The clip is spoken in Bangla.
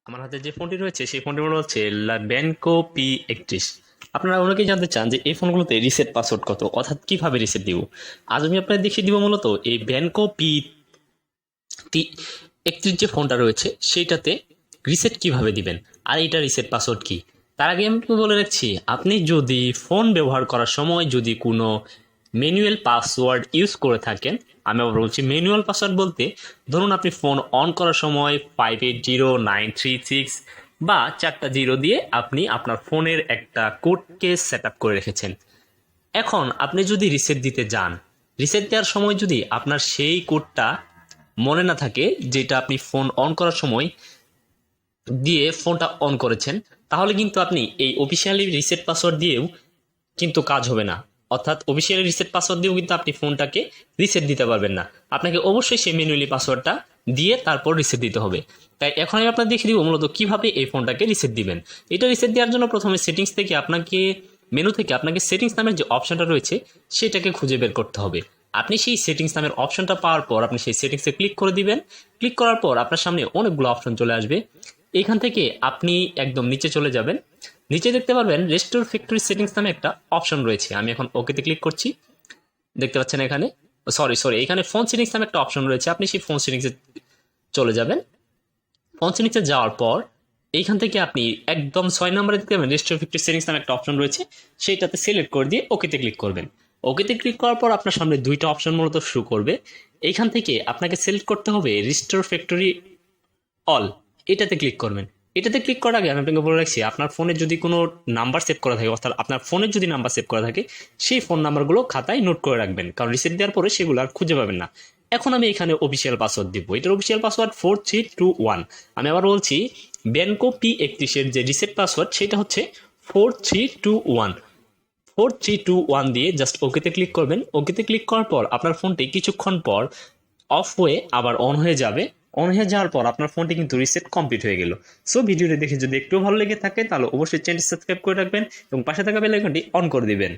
আমার হাতে যে ফোনটি রয়েছে সেই ফোনটির মডেল হচ্ছে বেনকো P31। আপনারা অনেকেই জানতে চান যে এই ফোনগুলোতে রিসেট পাসওয়ার্ড কত, অর্থাৎ কিভাবে রিসেট দিব। আজ আমি আপনাদের দেখিয়ে দিব মূলত এই বেনকো P31 যে ফোনটা রয়েছে সেইটাতে রিসেট কিভাবে দিবেন আর এটা রিসেট পাসওয়ার্ড কি। তার আগে আমি বলে রাখছি, আপনি যদি ফোন ব্যবহার করার সময় যদি কোনো ম্যানুয়াল পাসওয়ার্ড ইউজ করে থাকেন, আমি আবার বলছি ম্যানুয়াল পাসওয়ার্ড বলতে ধরুন আপনি ফোন অন করার সময় 580936 বা 4টা 0 দিয়ে আপনি আপনার ফোনের একটা কোডকে সেট আপ করে রেখেছেন। এখন আপনি যদি রিসেট দিতে যান, রিসেট দেওয়ার সময় যদি আপনার সেই কোডটা মনে না থাকে যেটা আপনি ফোন অন করার সময় দিয়ে ফোনটা অন করেছেন, তাহলে কিন্তু আপনি এই অফিসিয়ালি রিসেট পাসওয়ার্ড দিয়েও কিন্তু কাজ হবে না। অর্থাৎ অফিসিয়ালি রিসেট পাসওয়ার্ড দিয়েও কিন্তু আপনি ফোনটাকে রিসেট দিতে পারবেন না। আপনাকে অবশ্যই সেই ম্যানুয়ালি পাসওয়ার্ডটা দিয়ে তারপর রিসেট দিতে হবে। তাই এখন আমি আপনাকে দেখিয়ে দিব মূলত কিভাবে এই ফোনটাকে রিসেট দিবেন। এটা রিসেট দেওয়ার জন্য প্রথমে সেটিংস থেকে আপনাকে মেনু থেকে আপনাকে সেটিংস নামের যে অপশনটা রয়েছে সেটাকে খুঁজে বের করতে হবে। আপনি সেই সেটিংস নামের অপশনটা পাওয়ার পর আপনি সেই সেটিংসে ক্লিক করে দিবেন। ক্লিক করার পর আপনার সামনে অনেকগুলো অপশন চলে আসবে। এখান থেকে আপনি একদম নিচে চলে যাবেন, নিচে দেখতে পারবেন রেস্টোর ফ্যাক্টরি সেটিংস নামে একটা অপশন রয়েছে। আমি এখন ওকেতে ক্লিক করছি, দেখতে পাচ্ছেন এখানে সরি এখানে ফোন সেটিংস নামে একটা অপশন রয়েছে। আপনি সেই ফোন সেটিংসে চলে যাবেন। ফোন সেটিংসে যাওয়ার পর এইখান থেকে আপনি একদম 6 নম্বরে দেখতে পাবেন রেস্টোর ফ্যাক্টরি সেটিংস নামে একটা অপশন রয়েছে, সেইটাতে সিলেক্ট করে দিয়ে ওকেতে ক্লিক করবেন। ওকেতে ক্লিক করার পর আপনার সামনে দুইটা অপশন মূলত শো করবে। এইখান থেকে আপনাকে সিলেক্ট করতে হবে রিস্টোর ফ্যাক্টরি অল, এটাতে ক্লিক করবেন। এটাতে ক্লিক করার আগে আমি আপনাকে বলে রাখছি, আপনার ফোনে যদি কোনো নাম্বার সেভ করা থাকে, অর্থাৎ আপনার ফোনের যদি নাম্বার সেভ করা থাকে সেই ফোন নাম্বারগুলো খাতায় নোট করে রাখবেন, কারণ রিসেট দেওয়ার পরে সেগুলো আর খুঁজে পাবেন না। এখন আমি এখানে অফিসিয়াল পাসওয়ার্ড দিব। এটার অফিসিয়াল পাসওয়ার্ড 4321। আমি আবার বলছি বেনকো P31 যে রিসেট পাসওয়ার্ড সেটা হচ্ছে 4321। 4321 দিয়ে জাস্ট ওকেতে ক্লিক করবেন। ওকেতে ক্লিক করার পর আপনার ফোনটি কিছুক্ষণ পর অফ হয়ে আবার অন হয়ে যাবে। অন হয়ে যাওয়ার পর আপনার ফোনটি কিন্তু রিসেট কমপ্লিট হয়ে গেল। সো ভিডিওটি দেখে যদি একটু ভালো লেগে থাকে তাহলে অবশ্যই চ্যানেলটি সাবস্ক্রাইব করে রাখবেন এবং পাশে থাকা বেল আইকনটি অন করে দিবেন।